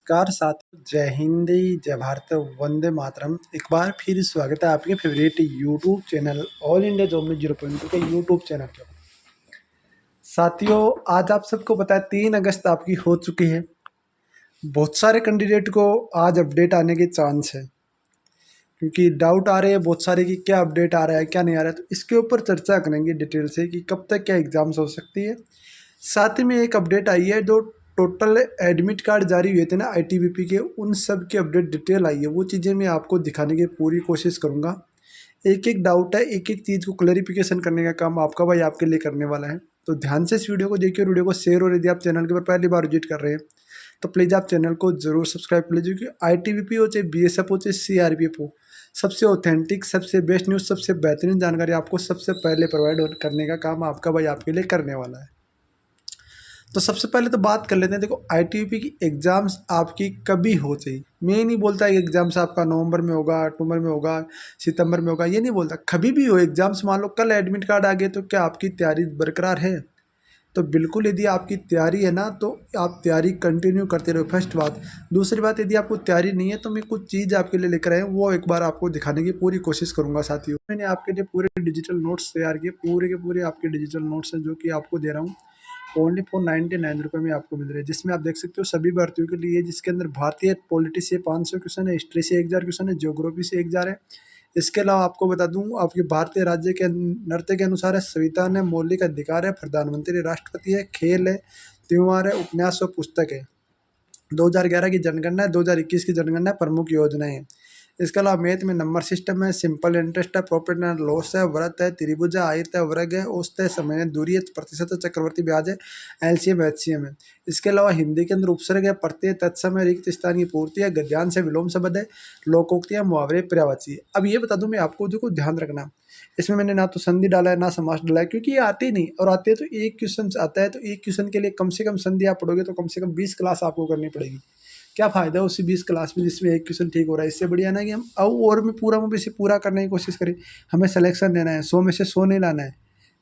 नमस्कार साथियों, जय हिंद, जय भारत, वंदे मातरम। एक बार फिर स्वागत है आपके favourite YouTube channel all India job में 0.2 के यूट्यूब चैनल के। साथियों, आज आप सबको पता है 3 अगस्त आपकी हो चुकी है। बहुत सारे कैंडिडेट को आज अपडेट आने के चांस है, क्योंकि डाउट आ रहे हैं बहुत सारे कि क्या अपडेट आ रहा है क्या नहीं आ रहा है। तो इसके ऊपर चर्चा करेंगे डिटेल से कि कब तक क्या एग्जाम्स हो सकती है। साथ ही में एक अपडेट आई है, जो टोटल एडमिट कार्ड जारी हुए थे ना आईटीबीपी के, उन सब की अपडेट डिटेल आई है। वो चीज़ें मैं आपको दिखाने की पूरी कोशिश करूँगा। एक एक डाउट है, एक एक चीज़ को क्लैरिफिकेशन करने का काम आपका भाई आपके लिए करने वाला है। तो ध्यान से इस वीडियो को देखिए, वीडियो को शेयर, और यदि आप चैनल के ऊपर पहली बार विजिट कर रहे हैं तो प्लीज़ आप चैनल को जरूर सब्सक्राइब कर लीजिए, क्योंकि आईटीबीपी हो चाहे बीएसएफ हो चाहे सीआरपीएफ हो, सबसे ऑथेंटिक, सबसे बेस्ट न्यूज़, सबसे बेहतरीन जानकारी आपको सबसे पहले प्रोवाइड करने का काम आपका भाई आपके लिए करने वाला है। तो सबसे पहले तो बात कर लेते हैं। देखो, आईटीबीपी की एग्ज़ाम्स आपकी कभी हो चाहिए। मैं नहीं बोलता कि एग्ज़ाम्स आपका नवंबर में होगा, अक्टूबर में होगा, सितंबर में होगा, ये नहीं बोलता। कभी भी हो एग्ज़ाम्स, मान लो कल एडमिट कार्ड आ गए, तो क्या आपकी तैयारी बरकरार है? तो बिल्कुल, यदि आपकी तैयारी है ना, तो आप तैयारी कंटिन्यू करते रहो, फर्स्ट बात। दूसरी बात, यदि आपको तैयारी नहीं है तो मैं कुछ चीज़ आपके लिए लेकर आया हूँ, वो एक बार आपको दिखाने की पूरी कोशिश करूँगा। साथियों, मैंने आपके लिए पूरे डिजिटल नोट्स तैयार किए, पूरे के पूरे आपके डिजिटल नोट्स हैं, जो कि आपको दे रहा हूँ ओनली फॉर 99 रुपये में आपको मिल रहे हैं। जिसमें आप देख सकते हो सभी भर्तियों के लिए, जिसके अंदर भारतीय पॉलिटी से 500 क्वेश्चन है, हिस्ट्री से 1000 क्वेश्चन है, ज्योग्राफी से 1000 है। इसके अलावा आपको बता दूं, आपके भारतीय राज्य के नृत्य के अनुसार है, संविधान है, मौलिक अधिकार है, प्रधानमंत्री राष्ट्रपति है, खेल है, त्योहार है, उपन्यास और पुस्तक है, 2011 की जनगणना है, 2021 की जनगणना है, प्रमुख योजनाएं हैं। इसके अलावा मैथ में नंबर सिस्टम है, सिंपल इंटरेस्ट है, प्रॉफिट एंड लॉस है, व्रत है, त्रिभुज है, आयत है, वर्ग है, औसत है, समय है, दूरी है, प्रतिशत है, चक्रवर्ती ब्याज है, एलसीएम एचसीएम है। इसके अलावा हिंदी के अंदर उपसर्ग है, प्रत्यय, तत्सम है, रिक्त स्थान की पूर्ति है, गद्यांश है, विलोम शब्द है, लोकोक्तियाँ, मुहावरे, पर्यायवाची है। अब ये बता दूं मैं आपको, देखो ध्यान रखना, इसमें मैंने ना तो संधि डाला है ना समास डाला है, क्योंकि ये आते ही नहीं। और आते हैं तो एक क्वेश्चन आता है, तो एक क्वेश्चन के लिए कम से कम संधि आप पढ़ोगे तो कम से कम 20 क्लास आपको करनी पड़ेगी। क्या फ़ायदा है उसी 20 क्लास में जिसमें एक क्वेश्चन ठीक हो रहा है? इससे बढ़िया ना कि हम अब और में पूरा में इसे पूरा करने की कोशिश करें। हमें सिलेक्शन लेना है, 100 में से 100 नहीं लाना है।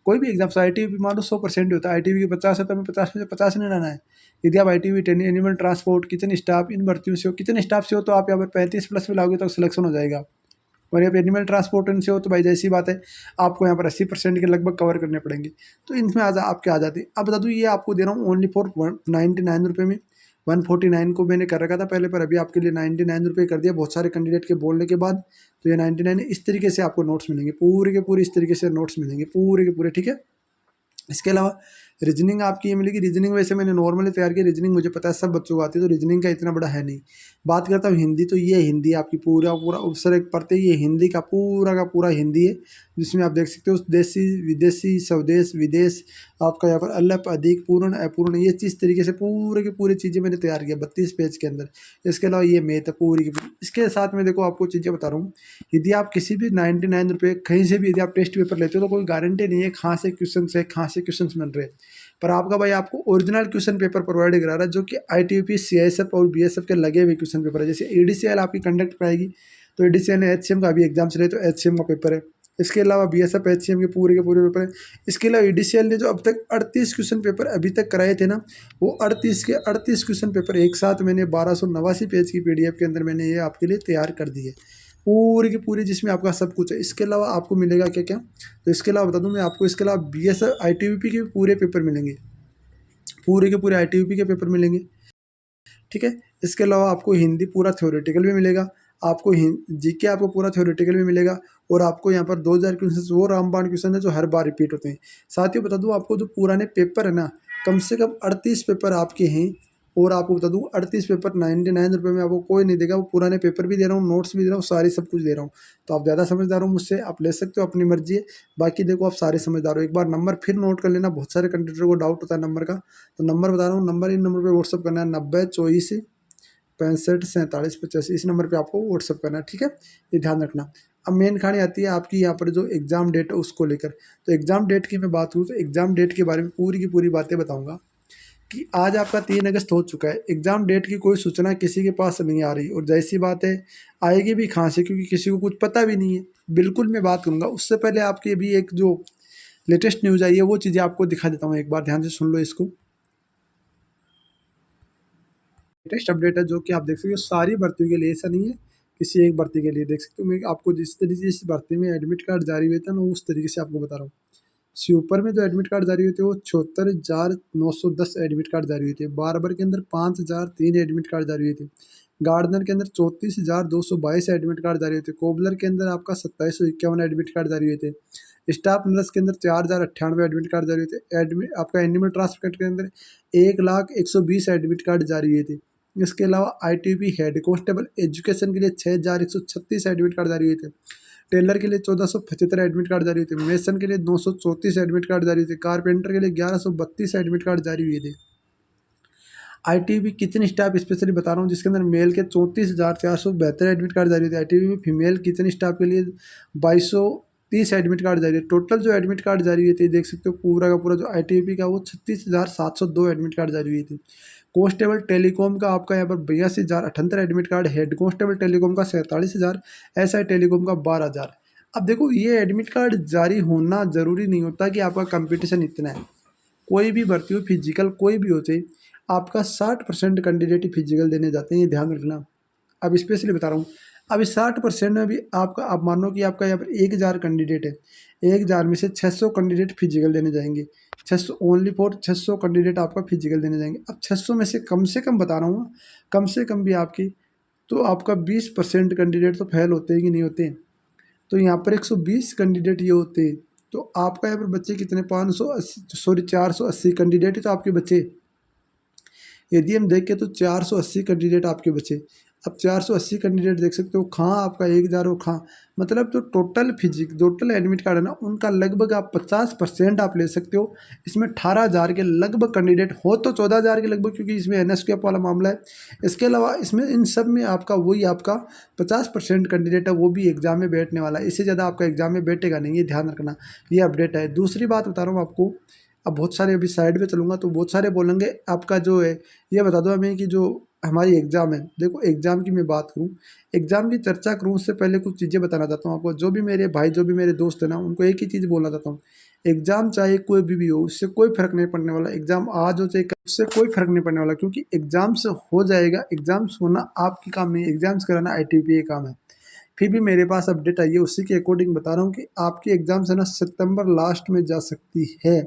कोई भी एग्जाम, आईटीबी मान लो 100% होता है, आईटीबी के 50 है तो हमें 50 में से 50 नहीं लाना है। यदि आप ITB animal transport, kitchen staff, इन भर्तियों से हो, किचन स्टाफ से हो तो आप यहाँ पर 35+ में लाओगे तो सिलेक्शन हो जाएगा। और यहाँ पे एनिमल ट्रांसपोर्टेशन से हो तो भाई जैसी बात है, आपको यहाँ पर 80% के लगभग कवर करने पड़ेंगे। तो इनमें आपके आ जाते हैं। अब बता दूँ, ये आपको दे रहा हूँ ओनली फॉर 99 रुपये में। 149 को मैंने कर रखा था पहले, पर अभी आपके लिए 99 रुपये कर दिया बहुत सारे कैंडिडेट के बोलने के बाद। तो ये 99 इस तरीके से आपको नोट्स मिलेंगे, पूरे के पूरे इस तरीके से नोट्स मिलेंगे, पूरे के पूरे, ठीक है। इसके अलावा रीजनिंग आपकी ये मिलेगी। रीजनिंग वैसे मैंने नॉर्मली तैयार की, रीजनिंग मुझे पता है सब बच्चों को आती है, तो रीजनिंग का इतना बड़ा है नहीं। बात करता हूँ हिंदी, तो ये हिंदी आपकी पूरा पूरा उपसर्ग पढ़ते, ये हिंदी का पूरा हिंदी है, जिसमें आप देख सकते हो देसी, विदेशी, स्वदेश, विदेश, आपका यहाँ पर अल्प, अधिक, पूर्ण, अपूर्ण, ये चीज़ तरीके से पूरे की पूरी चीज़ें मैंने तैयार किया 32 पेज के अंदर। इसके अलावा ये मैथ है पूरी की पूरी। इसके साथ में देखो आपको चीज़ें बता रहा हूँ, यदि आप किसी भी 99 रुपये कहीं से भी यदि आप टेस्ट पेपर लेते हो, तो कोई गारंटी नहीं है कहाँ से क्वेश्चन मिल रहे हैं। पर आपका भाई आपको ओरिजिनल क्वेश्चन पेपर प्रोवाइड करा रहा है, जो कि आईटीबीपी, सीआईएसएफ और बीएसएफ के लगे हुए क्वेश्चन पेपर है। जैसे एडीसीएल आपकी कंडक्ट कराएगी, तो एडीसीएल ने एचसीएम का अभी एग्जाम चले, तो एचसीएम का पेपर है। इसके अलावा बीएसएफ एचसीएम के पूरे पेपर है। इसके अलावा एडीसीएल ने जो अब तक 38 क्वेश्चन पेपर अभी तक कराए थे ना, वो 38 के 38 क्वेश्चन पेपर एक साथ मैंने 1289 पेज की पीडीएफ के अंदर मैंने ये आपके लिए तैयार कर दी है, पूरी की पूरी, जिसमें आपका सब कुछ है। इसके अलावा आपको मिलेगा क्या क्या, तो इसके अलावा बता दूं मैं आपको, इसके अलावा बीएसएफ आईटीबीपी के पूरे पेपर मिलेंगे, पूरे के पूरे आईटीबीपी के पेपर मिलेंगे, ठीक है। इसके अलावा आपको हिंदी पूरा थ्योरेटिकल भी मिलेगा, आपको जीके आपको पूरा थ्योरेटिकल भी मिलेगा, और आपको यहाँ पर 2000 क्वेश्चन वो रामबाण क्वेश्चन है जो हर बार रिपीट होते हैं। साथियों बता दूं आपको, जो पुराने पेपर है ना, कम से कम 38 पेपर आपके हैं। और आपको बता दूं 38 पेपर 99 रुपये में आपको कोई नहीं देगा। वो पुराने पेपर भी दे रहा हूँ, नोट्स भी दे रहा हूँ, सारी सब कुछ दे रहा हूँ। तो आप ज़्यादा समझदार हो मुझसे, आप ले सकते हो, अपनी मर्जी है। बाकी देखो, आप सारे समझदार हो, एक बार नंबर फिर नोट कर लेना, बहुत सारे कंडक्टर को डाउट होता है नंबर का। तो नंबर बता रहा हूँ, नंबर इन नंबर पर व्हाट्सअप करना है, 90 24 65 47 85। इस नंबर पे आपको व्हाट्सअप करना है, ठीक है। ये ध्यान रखना। अब मेन कहानी आती है आपकी यहाँ पर जो एग्ज़ाम डेट है उसको लेकर। तो एग्ज़ाम डेट की मैं बात करूँ, तो एग्ज़ाम डेट के बारे में पूरी की पूरी बातें बताऊँगा कि आज आपका 3 अगस्त हो चुका है। एग्ज़ाम डेट की कोई सूचना किसी के पास नहीं आ रही, और जैसी बात है आएगी भी कहाँ से, क्योंकि किसी को कुछ पता भी नहीं है। बिल्कुल मैं बात करूँगा, उससे पहले आपकी अभी एक जो लेटेस्ट न्यूज़ आई है वो चीज़ें आपको दिखा देता हूँ, एक बार ध्यान से सुन लो इसको। लेटेस्ट अपडेट है जो कि आप देख सकते हो सारी भर्तियों के लिए, ऐसा नहीं है किसी एक भर्ती के लिए। देख सकते हो मैं आपको जिस तरीके से इस भर्ती में एडमिट कार्ड जारी हुए थे ना, उस तरीके से आपको बता रहा हूँ। स्वीपर में जो एडमिट कार्ड जारी हुए थे वो 74,910 एडमिट कार्ड जारी हुए थे। बार्बर के अंदर 5,003 एडमिट कार्ड जारी हुए थे। गार्डनर के अंदर 34,222 एडमिट कार्ड जारी हुए थे। कोबलर के अंदर आपका 2751 एडमिट कार्ड जारी हुए थे। स्टाफ नर्स के अंदर 4,098 एडमिट कार्ड जारी हुए थे। एडमिट आपका एनिमल ट्रांसप्लांट के अंदर 1,0120 एडमिट कार्ड जारी हुए थे। इसके अलावा ITP हेड कांस्टेबल एजुकेशन के लिए 6,136 एडमिट कार्ड जारी हुए थे। टेलर के लिए 1475 एडमिट कार्ड जारी हुए थे। मेसन के लिए 934 एडमिट कार्ड जारी हुए थे। कारपेंटर के लिए 1132 एडमिट कार्ड जारी हुए थे। ITP किचन स्टाफ स्पेशली बता रहा हूँ, जिसके अंदर मेल के 34,472 एडमिट कार्ड जारी थे। ITP में फीमेल किचन स्टाफ के लिए 2,230 एडमिट कार्ड जारी है। टोटल जो एडमिट कार्ड जारी हुए थे देख सकते हो पूरा का पूरा जो ITP का वो 36,702 एडमिट कार्ड जारी हुए थे। कांस्टेबल टेलीकॉम का आपका यहाँ पर 82,078 admit card, head constable telecom का 47,000, SI टेलीकॉम का 12,000। अब देखो ये एडमिट कार्ड जारी होना ज़रूरी नहीं होता कि आपका कंपटीशन इतना है। कोई भी भर्ती हो, फिजिकल कोई भी हो चाहे, आपका 60% कैंडिडेट ही फिजिकल देने जाते हैं, ये ध्यान रखना। अब स्पेशली बता रहा हूँ, अब इस 60% में भी आपका, आप मानो कि आपका यहाँ पर 1,000 कैंडिडेट है, 1,000 में से 600 कैंडिडेट फिजिकल देने जाएंगे। 600 ओनली फॉर 600 कैंडिडेट आपका फिजिकल देने जाएंगे। अब 600 में से कम बता रहा हूँ, कम से कम भी आपकी, तो आपका 20% कैंडिडेट तो फेल होते हैं कि नहीं होते हैं। तो यहाँ पर 120 कैंडिडेट ये होते हैं, तो आपका यहाँ पर बच्चे कितने, 480 कैंडिडेट ही तो आपके बच्चे। यदि हम देखें तो 480 कैंडिडेट आपके बचे। अब 480 कैंडिडेट देख सकते हो, कहाँ आपका 1,000 हो, कहाँ मतलब जो टोटल एडमिट कार्ड है ना, उनका लगभग आप 50% आप ले सकते हो। इसमें 18,000 के लगभग कैंडिडेट हो तो 14,000 के लगभग, क्योंकि इसमें NSQF वाला मामला है। इसके अलावा इसमें इन सब में आपका वही आपका 50% कैंडिडेट है, वो भी एग्जाम में बैठने वाला है। इससे ज़्यादा आपका एग्जाम में बैठेगा नहीं, ये ध्यान रखना, ये अपडेट है। दूसरी बात बता रहा हूँ आपको, अब बहुत सारे अभी साइड पे चलूँगा तो बहुत सारे बोलेंगे आपका जो है, ये बता दो हमें कि जो हमारी एग्ज़ाम है, देखो एग्ज़ाम की मैं बात करूँ, एग्ज़ाम की चर्चा करूँ उससे पहले कुछ चीज़ें बताना चाहता हूँ आपको। जो भी मेरे भाई, जो भी मेरे दोस्त हैं ना, उनको एक ही चीज़ बोलना चाहता हूँ, एग्ज़ाम चाहे कोई भी हो, उससे कोई फ़र्क नहीं पड़ने वाला। एग्ज़ाम आज हो चाहे कल, उससे कोई फ़र्क नहीं पड़ने वाला, क्योंकि एग्ज़ाम्स हो जाएगा। एग्ज़ाम्स होना आपकी काम नहीं है, एग्ज़ाम्स कराना ITP का काम है। फिर भी मेरे पास अपडेट आई है, उसी के अकॉर्डिंग बता रहा हूँ कि आपकी एग्ज़ाम्स है ना सितंबर लास्ट में जा सकती है।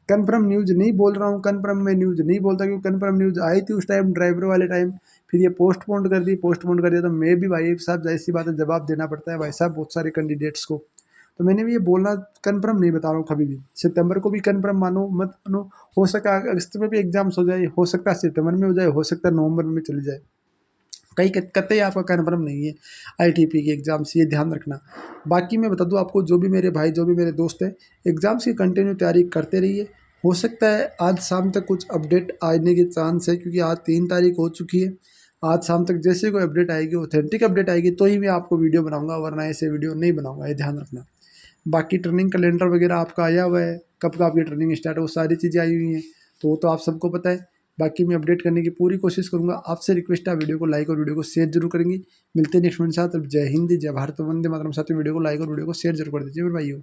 कन्फर्म न्यूज़ नहीं बोल रहा हूँ, कन्फर्म में न्यूज़ नहीं बोलता, क्योंकि कन्फर्म न्यूज़ आई थी उस टाइम ड्राइवर वाले टाइम, फिर ये पोस्टपोन कर दिया, तो मैं भी भाई साहब जाहिर सी बात है जवाब देना पड़ता है भाई साहब बहुत सारे कैंडिडेट्स को। तो मैंने भी ये बोलना, कन्फर्म नहीं बता रहा हूँ कभी भी, सितंबर को भी कन्फर्म मानो मत मानो, हो सका अगस्त में भी एग्जाम्स हो जाए, हो सकता है सितंबर में हो जाए, हो सकता है नवंबर में चली जाए, कहीं कतई आपका कन्फर्म नहीं है ITP की एग्ज़ाम्स, ये ध्यान रखना। बाकी मैं बता दूं आपको, जो भी मेरे भाई, जो भी मेरे दोस्त हैं, एग्ज़ाम्स की कंटिन्यू तैयारी करते रहिए। हो सकता है आज शाम तक कुछ अपडेट आने के चांस है, क्योंकि आज 3 तारीख हो चुकी है। आज शाम तक जैसे कोई अपडेट आएगी, ऑथेंटिक अपडेट आएगी, तो ही मैं आपको वीडियो बनाऊंगा, वरना ऐसे वीडियो नहीं बनाऊंगा, ये ध्यान रखना। बाकी ट्रेनिंग कैलेंडर वगैरह आपका आया हुआ है, कब का आपकी ट्रेनिंग स्टार्ट है, वो सारी चीज़ें आई हुई हैं, तो वो तो आप सबको पता है। बाकी मैं अपडेट करने की पूरी कोशिश करूंगा। आपसे रिक्वेस्ट है, वीडियो को लाइक और वीडियो को शेयर जरूर करेंगे। मिलते हैं नेक्स्ट वीडियो के साथ। जय हिंद, जय भारत, वंदे मातरम। साथ में वीडियो को लाइक और वीडियो को शेयर जरूर कर दीजिए मेरे भाइयों।